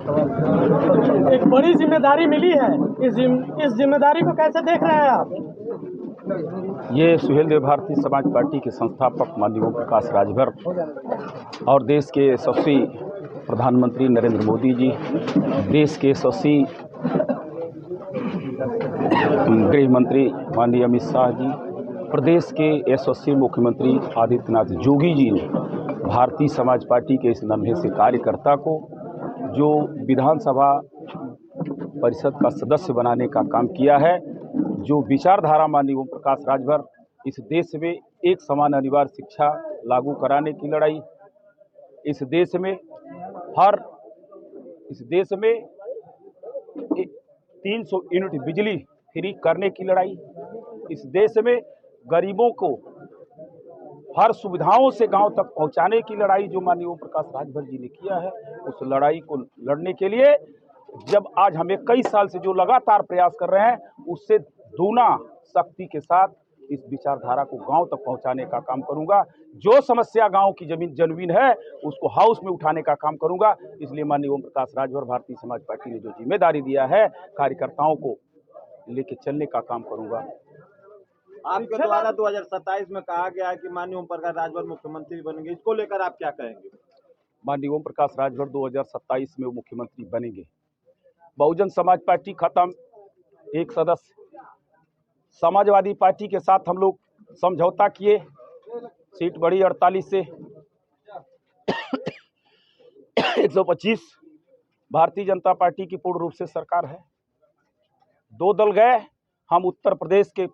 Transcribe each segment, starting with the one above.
एक बड़ी जिम्मेदारी मिली है, इस जिम्मेदारी को कैसे देख रहे हैं आप? ये सुहेल देव भारतीय समाज पार्टी के संस्थापक माननीय ओम प्रकाश राजभर और देश के यशस्वी प्रधानमंत्री नरेंद्र मोदी जी, देश के यशस्वी गृह मंत्री माननीय अमित शाह जी, प्रदेश के यशस्वी मुख्यमंत्री आदित्यनाथ योगी जी ने भारतीय समाज पार्टी के इस नन्हे से कार्यकर्ता को जो विधानसभा परिषद का सदस्य बनाने का काम किया है, जो विचारधारा माननीय ओम प्रकाश राजभर इस देश में एक समान अनिवार्य शिक्षा लागू कराने की लड़ाई, इस देश में 300 यूनिट बिजली फ्री करने की लड़ाई, इस देश में गरीबों को हर सुविधाओं से गांव तक पहुंचाने की लड़ाई जो माननीय ओम प्रकाश राजभर जी ने किया है, उस लड़ाई को लड़ने के लिए जब आज हम 21 साल से जो लगातार प्रयास कर रहे हैं, उससे दूना शक्ति के साथ इस विचारधारा को गांव तक पहुंचाने का काम करूंगा। जो समस्या गांव की जमीन है उसको हाउस में उठाने का काम करूंगा। इसलिए माननीय ओम प्रकाश राजभर भारतीय समाज पार्टी ने जो जिम्मेदारी दिया है, कार्यकर्ताओं को लेके चलने का काम करूंगा। आपके द्वारा 2027 में कहा गया है कि माननीय ओम प्रकाश राजभर मुख्यमंत्री बनेंगे, इसको लेकर आप क्या कहेंगे? माननीय ओम प्रकाश राजभर 2027 में वो मुख्यमंत्री बनेंगे। बहुजन समाज पार्टी खत्म, एक सदस्य समाजवादी पार्टी के साथ हम लोग समझौता किए, सीट बढ़ी 48 से 125। भारतीय जनता पार्टी की पूर्ण रूप से सरकार है। 2 दल गए, हम उत्तर प्रदेश के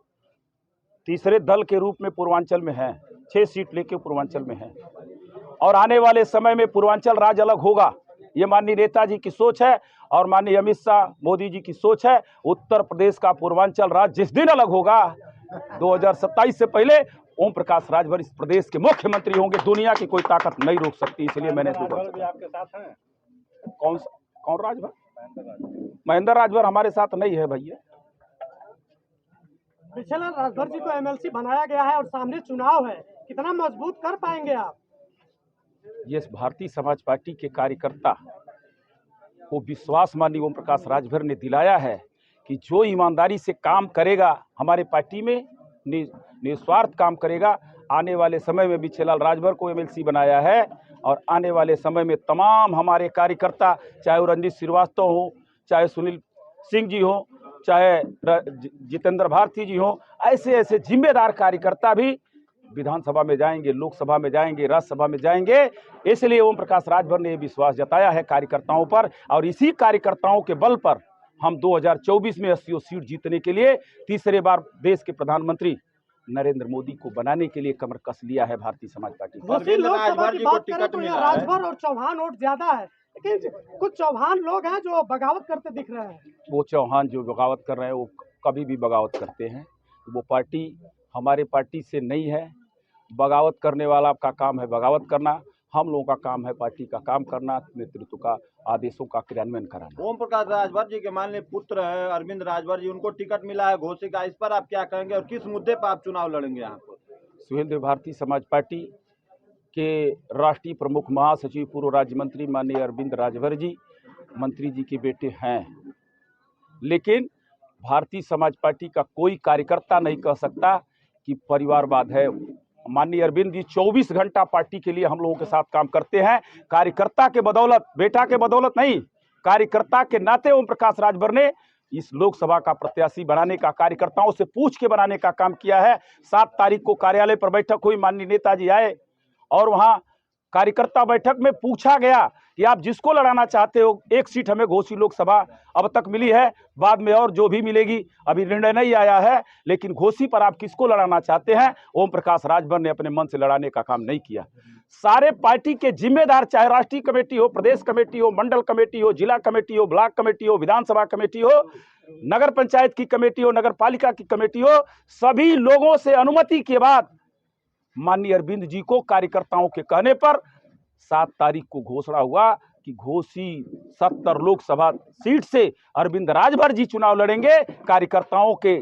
तीसरे दल के रूप में पूर्वांचल में हैं, 6 सीट लेके पूर्वांचल में हैं और आने वाले समय में पूर्वांचल राज्य अलग होगा। ये माननीय नेताजी की सोच है और माननीय अमित शाह मोदी जी की सोच है। उत्तर प्रदेश का पूर्वांचल राज्य जिस दिन अलग होगा, 2027 से पहले ओम प्रकाश राजभर इस प्रदेश के मुख्यमंत्री होंगे। दुनिया की कोई ताकत नहीं रोक सकती। इसलिए मैंने भी आपके साथ हैं? कौन राजभर? महेंद्र राजभर हमारे साथ नहीं है भैया। विशाल राजभर जी को एमएलसी बनाया गया है और सामने चुनाव है, कितना मजबूत कर पाएंगे आप? ये भारतीय समाज पार्टी के कार्यकर्ता को विश्वास माननीय ओम प्रकाश राजभर ने दिलाया है कि जो ईमानदारी से काम करेगा, हमारे पार्टी में निस्वार्थ काम करेगा। आने वाले समय में विशाल राजभर को एमएलसी बनाया है और आने वाले समय में तमाम हमारे कार्यकर्ता, चाहे वो रंजीत श्रीवास्तव हो, चाहे सुनील सिंह जी हो, चाहे जितेंद्र भारती जी हो, ऐसे जिम्मेदार कार्यकर्ता भी विधानसभा में जाएंगे, लोकसभा में जाएंगे, राज्यसभा में जाएंगे। इसलिए ओम प्रकाश राजभर ने विश्वास जताया है कार्यकर्ताओं पर और इसी कार्यकर्ताओं के बल पर हम 2024 में 80 सीट जीतने के लिए तीसरे बार देश के प्रधानमंत्री नरेंद्र मोदी को बनाने के लिए कमर कस लिया है भारतीय समाज पार्टी। राजभर और चौहान वोट ज्यादा है, लेकिन कुछ चौहान लोग हैं जो बगावत करते दिख रहे हैं। वो चौहान जो बगावत कर रहे हैं वो कभी भी बगावत करते हैं। वो पार्टी हमारे पार्टी से नहीं है। बगावत करने वाला का काम है बगावत करना, हम लोगों का काम है पार्टी का काम करना, नेतृत्व का आदेशों का क्रियान्वयन कराना। ओम प्रकाश राजभर जी के माननीय पुत्र है अरविंद राजभर जी, उनको टिकट मिला है घोषित का, इस पर आप क्या कहेंगे और किस मुद्दे पर आप चुनाव लड़ेंगे यहाँ पर? सुहेल देव भारतीय समाज पार्टी के राष्ट्रीय प्रमुख महासचिव पूर्व राज्य मंत्री माननीय अरविंद राजभर जी मंत्री जी के बेटे हैं, लेकिन भारतीय समाज पार्टी का कोई कार्यकर्ता नहीं कह सकता कि परिवारवाद है। माननीय अरविंद जी 24 घंटा पार्टी के लिए हम लोगों के साथ काम करते हैं। कार्यकर्ता के बदौलत, बेटा के बदौलत नहीं, कार्यकर्ता के नाते ओम प्रकाश राजभर ने इस लोकसभा का प्रत्याशी बनाने का, कार्यकर्ताओं से पूछ के बनाने का काम किया है। 7 तारीख को कार्यालय पर बैठक हुई, माननीय नेताजी आए और वहां कार्यकर्ता बैठक में पूछा गया कि आप जिसको लड़ाना चाहते हो, 1 सीट हमें घोसी लोकसभा अब तक मिली है, बाद में और जो भी मिलेगी अभी निर्णय नहीं आया है, लेकिन घोसी पर आप किसको लड़ाना चाहते हैं? ओम प्रकाश राजभर ने अपने मन से लड़ाने का काम नहीं किया। सारे पार्टी के जिम्मेदार, चाहे राष्ट्रीय कमेटी हो, प्रदेश कमेटी हो, मंडल कमेटी हो, जिला कमेटी हो, ब्लॉक कमेटी हो, विधानसभा कमेटी हो, नगर पंचायत की कमेटी हो, नगर पालिका की कमेटी हो, सभी लोगों से अनुमति के बाद माननीय अरविंद जी को कार्यकर्ताओं के कहने पर 7 तारीख को घोषणा हुआ कि घोसी 70 लोकसभा सीट से अरविंद राजभर जी चुनाव लड़ेंगे। कार्यकर्ताओं के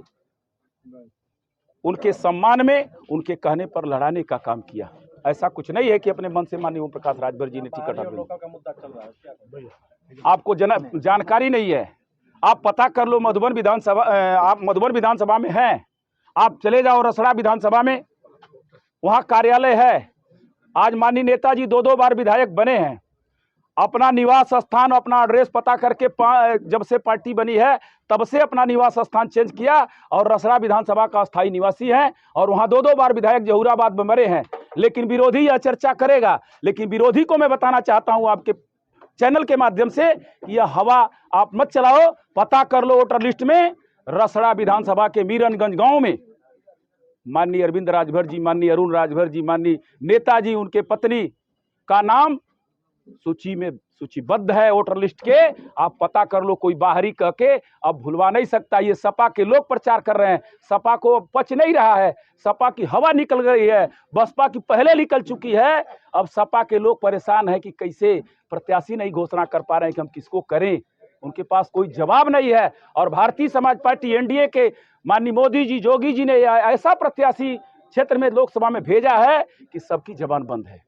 उनके सम्मान में, उनके कहने पर लड़ाने का काम किया। ऐसा कुछ नहीं है कि अपने मन से माननीय ओम प्रकाश राजभर जी ने टिकट। आपको जानकारी नहीं है। आप पता कर लो, मधुबन विधानसभा, आप मधुबन विधानसभा में हैं, आप चले जाओ रसड़ा विधानसभा में, वहाँ कार्यालय है। आज माननीय नेताजी 2-2 बार विधायक बने हैं। अपना निवास स्थान, अपना एड्रेस पता करके जब से पार्टी बनी है तब से अपना निवास स्थान चेंज किया और रसड़ा विधानसभा का स्थायी निवासी हैं और वहाँ 2-2 बार विधायक जहूराबाद में मरे हैं। लेकिन विरोधी यह चर्चा करेगा, लेकिन विरोधी को मैं बताना चाहता हूँ आपके चैनल के माध्यम से कि यह हवा आप मत चलाओ। पता कर लो वोटर लिस्ट में, रसड़ा विधानसभा के मीरनगंज गांव में माननीय अरविंद राजभर जी, माननीय अरुण राजभर जी, माननीय नेताजी, उनके पत्नी का नाम सूची में सूचीबद्ध है वोटर लिस्ट के। आप पता कर लो, कोई बाहरी कह के अब भुलवा नहीं सकता। ये सपा के लोग प्रचार कर रहे हैं, सपा को पच नहीं रहा है, सपा की हवा निकल गई है, बसपा की पहले निकल चुकी है। अब सपा के लोग परेशान है कि कैसे प्रत्याशी नहीं घोषणा कर पा रहे हैं कि हम किसको करें, उनके पास कोई जवाब नहीं है। और भारतीय समाज पार्टी एनडीए के माननीय मोदी जी, जोगी जी ने ऐसा प्रत्याशी क्षेत्र में लोकसभा में भेजा है कि सबकी जबान बंद है।